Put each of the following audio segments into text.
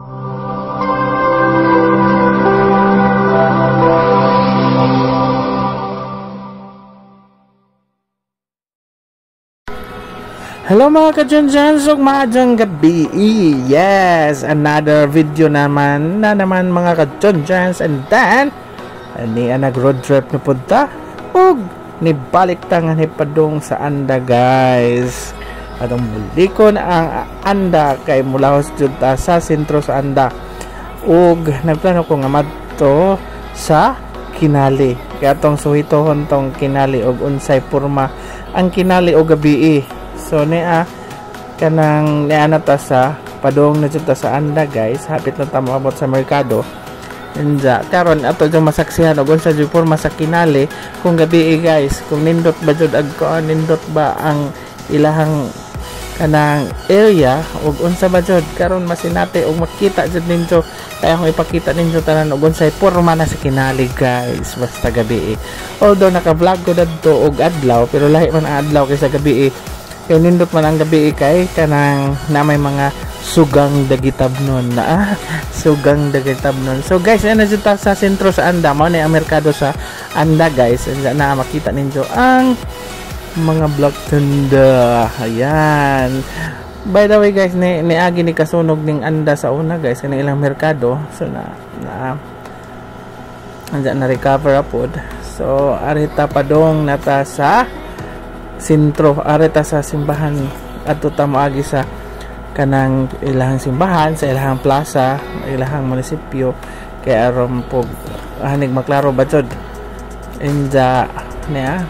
Hello mga ka-Junjans ug maadjang gabi. Yes, another video naman mga ka-Junjans, and then ani nag road trip na punta ug nibalik tangan ni padung sa Anda guys. Atong bulikon ang Anda kay mulahos jud ta sa sentro sa Anda. Ug nagplano ko nga madto sa Kinali. Kaya atong suhitohon tong Kinali ug unsay porma ang Kinali og gabi. So kanang nianata sa padong na jud ta sa Anda guys, hapit na ta moabot sa merkado. Inja karon ato jud masaksihan og unsa jud porma sa Kinali kung gabi guys, kung nindot ba jud nindot ba ang ilahang kanang area ug unsa ba jud karon masinati og makita jud ninyo, kaya akong ipakita ninyo tanan og unsay porma na sa Kinali guys basta gabi. Although naka-vlog ko dadto og adlaw, pero lahi man ang adlaw kaysa gabi. Kaya nindot man ang gabi kay kanang na may mga sugang dagitabnon na sugang dagitabnon. So guys, ano dito sa sentro sa Anda, mo na ang merkado sa Anda guys, na makita ninyo ang mga block tenda. Ayan, by the way guys, niagi ni kasunog ning Anda sa una guys kanang ilang merkado. So na recover upod. So arita padong nata sa sentro, areta sa simbahan at tamaagi sa kanang ilahang simbahan, sa ilahang plaza, ilahang munisipyo, kaya aron po hanig maklaro ba jud inja niya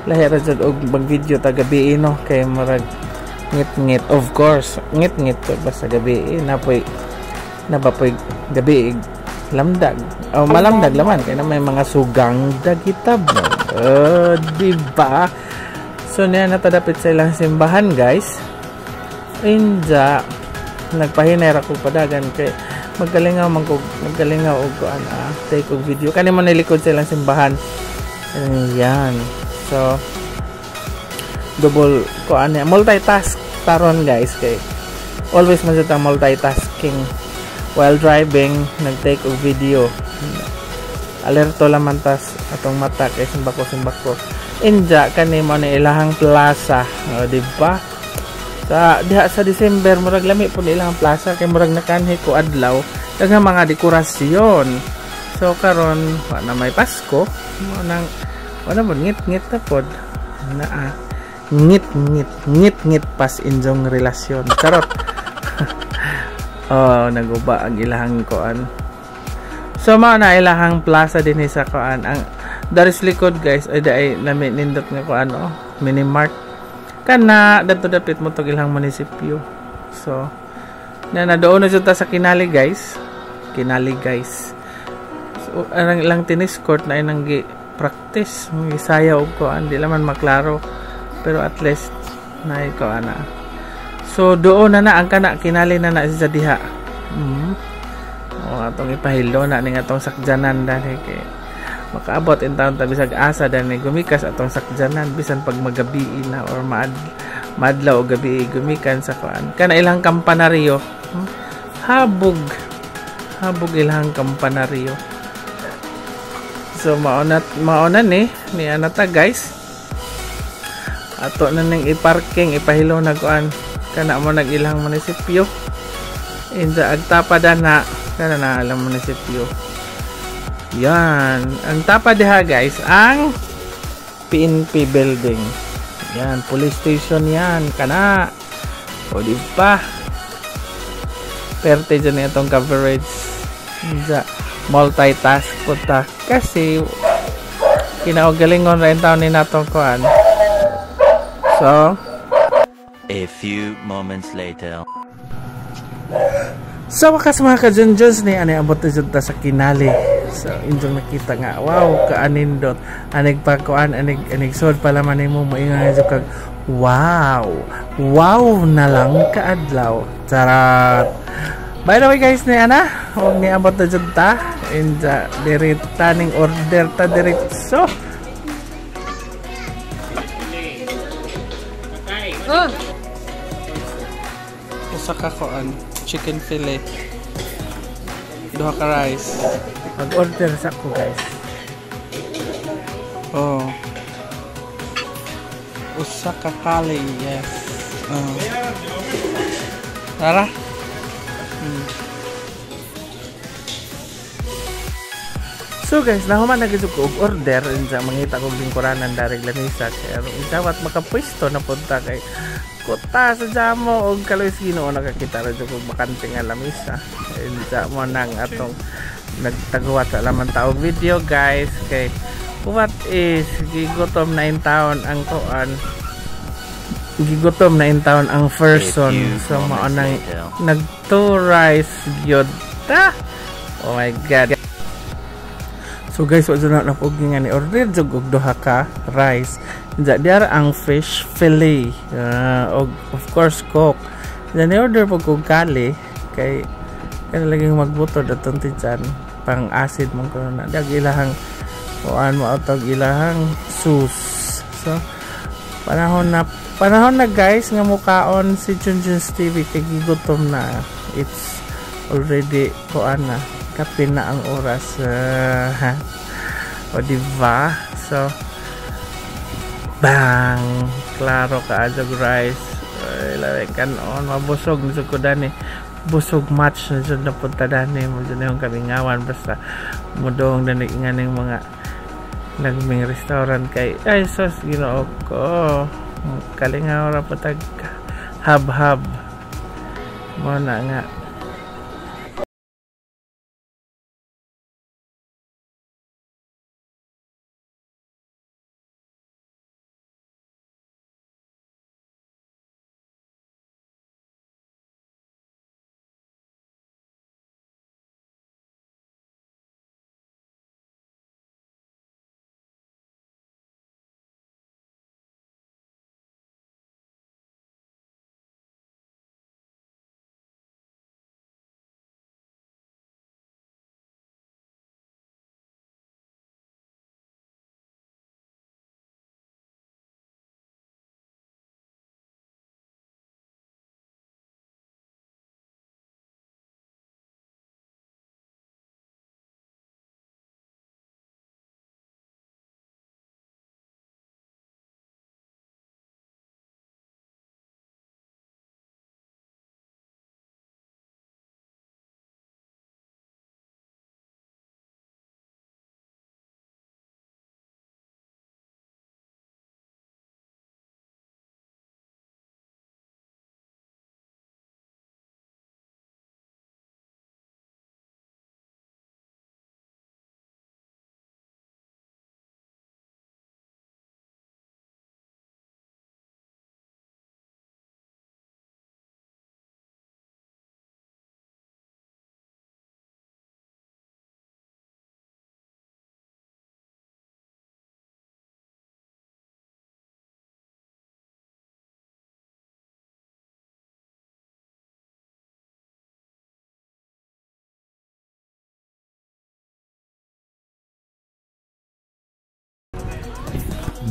lahira jud og bag video ta gabi no, kay marag ngit of course ngit basta gabi nabapoy gabi lamdag o malamdag laman kay na may mga sugang dagitab diba. So niya natadapit sa ilang simbahan guys. Inja nagpahinay ra ko padagan kay magalingaw og kuan take og video kani man nilikod sa ilang simbahan. Ayan. So double kuan niya, multitask taron guys, kay always man jud multitasking while driving, nag-take og video. Alerto laman tas atong mata kay simbako. Inja kani mo na ilahang plaza, di ba? Sa diha sa December murag lami po ilahang plaza kay murag nakanhi ko adlaw daghang mga dekorasyon. So karon na may Pasko, wala mo ngit ta pod na ngit pas injong relasyon. Charot. Oh, naguba ang ilahang koan. So mao na ilahang plaza din sa koan. Ang daris likod guys ay daay namin nindot nga ko mini mart kana dadto dapit mo to ilang munisipyo. So na doon na jud ta sa Kinali guys. So ang ilang tennis court na inang gi practice mga sayaw og kuan, di laman maklaro pero at least na ko ana. So doon na ang kana Kinali na sa diha. O atong ipahilo na ning atong sakjanan dali kay makaabot in taon ta bisag asa dani gumikas atong sakjanan bisan pag magabi na or madlaw o gabi gumikan sa kuan kana ilang kampanaryo. Habog ilang kampanaryo. So mauna ni anata guys, ato na ning i-parking ipahilo na kuan kana mo nag ilang munisipyo inja agtapada na kana na alang munisipyo. Yan, ang tapa diha guys, ang PNP building. Yan, police station yan, kana. O di ba? Perte dyan itong coverage. Multitask po ta. Kasi, kinaugalingon rin taon ni natong kuan. So, a few moments later. So, wakas mga ka-Junjans ni abot na dyan ta sa Kinali. So, injong nakita nga, wow, kaanindot. Anig pa kuan, anig sod pala man mo moingon nga kag wow na lang kaadlaw. Charat. By the way guys, ni huwag ni abot na dyan ta. Inja, dirita ning order ta diretso. Usa ka kuan, chicken fillet. duha ka rice. Mag-order sa ko guys. Oh. Usa ka kali, yes. Oh. Tara. So guys, nahuman na gid ko og order unsa mangita kog lingkuranan darig lamisa kay dawat makapwesto na punta kay kuta sa jamo og kaloy Ginoo nakakita ra jud kog bakante nga lamisa. Unsa mo nang atong nagtagwat sa laman taog video guys kay what is gigutom na in town ang kuan. Gigutom na in town ang person so mao nang nag-tourize gyud ta. Oh my god. So guys, wala na napuging nga ni order jug og duha ka rice. Diya diara ang fish fillet. Og of course coke. Diya ni order pag kog kali kay laging magbutod atong tiyan pang acid mong kuno na. Diya ilahang kuan mo atog ilahang sus. So panahon na guys nga mukaon si Junjun's TV kay gigutom na. It's already kuan na. Kapin na ang oras o diba so bang klaro ka ajog rice ilaway kanon mabusog nito ko dani busog match na dyan na punta dani mo dyan yung kamingawan basta mudong dani nga ng mga nagming restaurant kay ay sos Ginoo ko kalingaw ra patag hab mo na nga.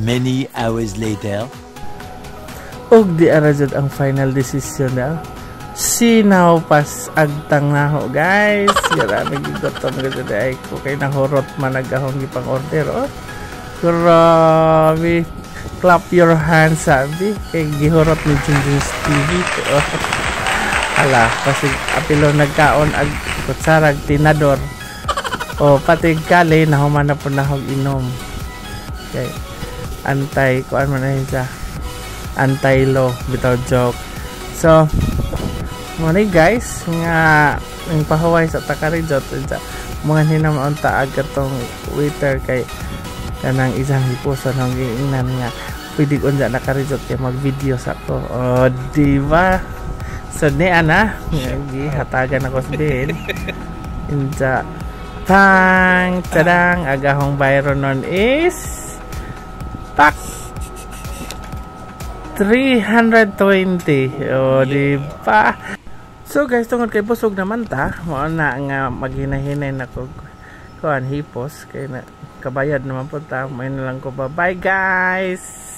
Many hours later. Og di ara jud ang final decision na. Sinaw pas agtang naho guys. Grabe gigotom gud ay ko kay nahurot man nagahong gipang order oh. Grabe. Clap your hands sabi kay gihurot ni Junjun's TV. Oh. Ala kasi apilo nagkaon ag kutsarag tinador. O pati kali nahuman na po nahog inom. Okay. Antay kuan man na siya antay low bitaw joke so money guys nga ang pahuway sa takarijot mga hinamon ta agatong waiter kay kanang isang hipuson ng giingnan nga pwede unja nakarijot kay mag video sa ko o diba so ni ana gihatagan ako sa din inja tang tadang agahong bayron nun is tak 320 o diba so guys tungod kay busog naman ta mo na nga maghinahinay na ko kuan hipos kay na kabayad naman po ta may na lang ko bye guys.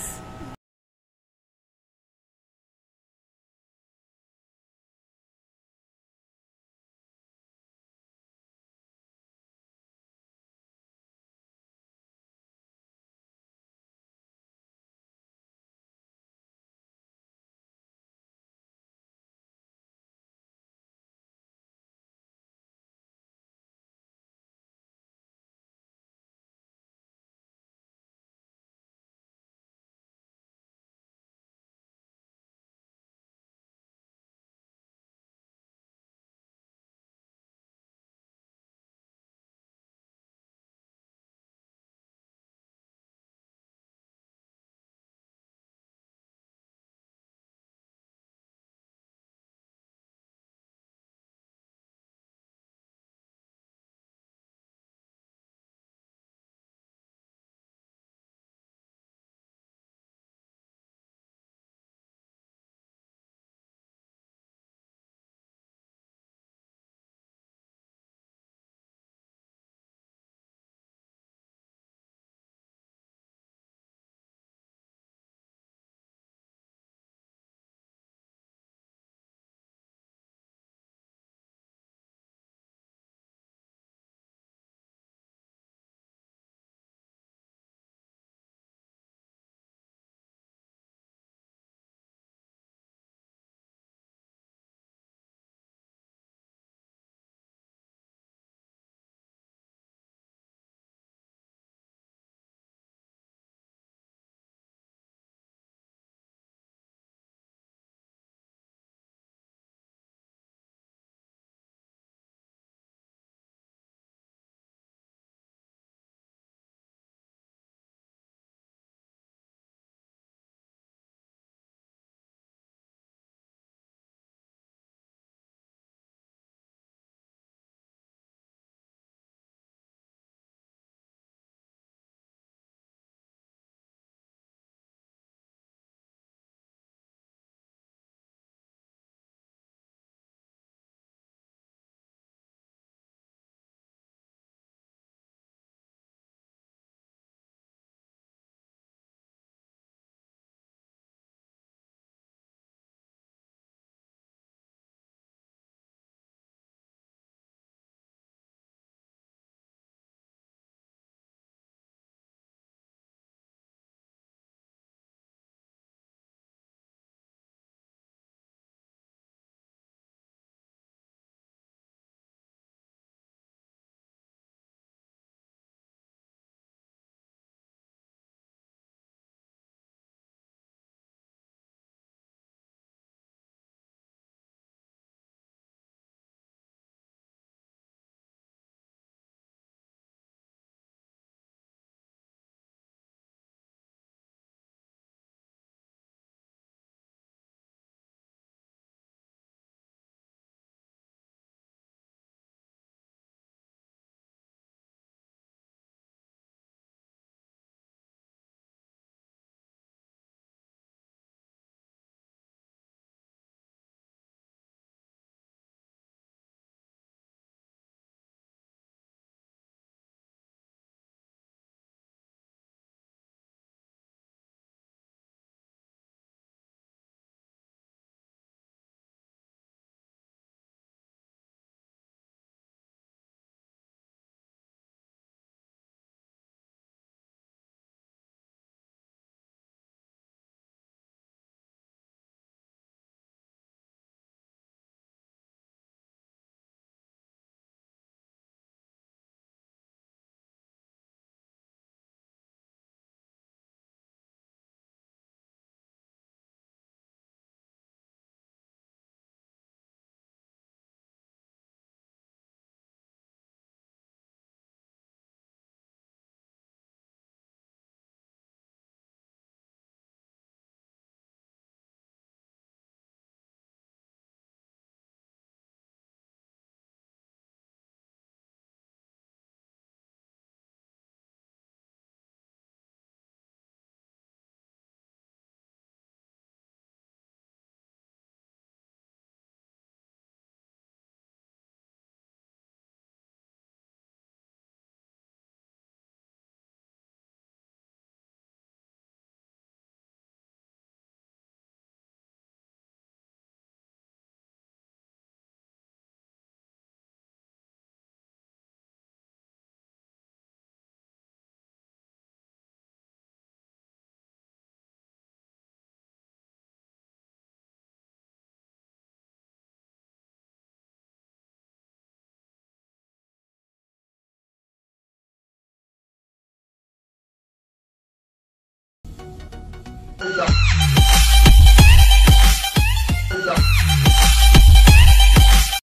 Ano daw?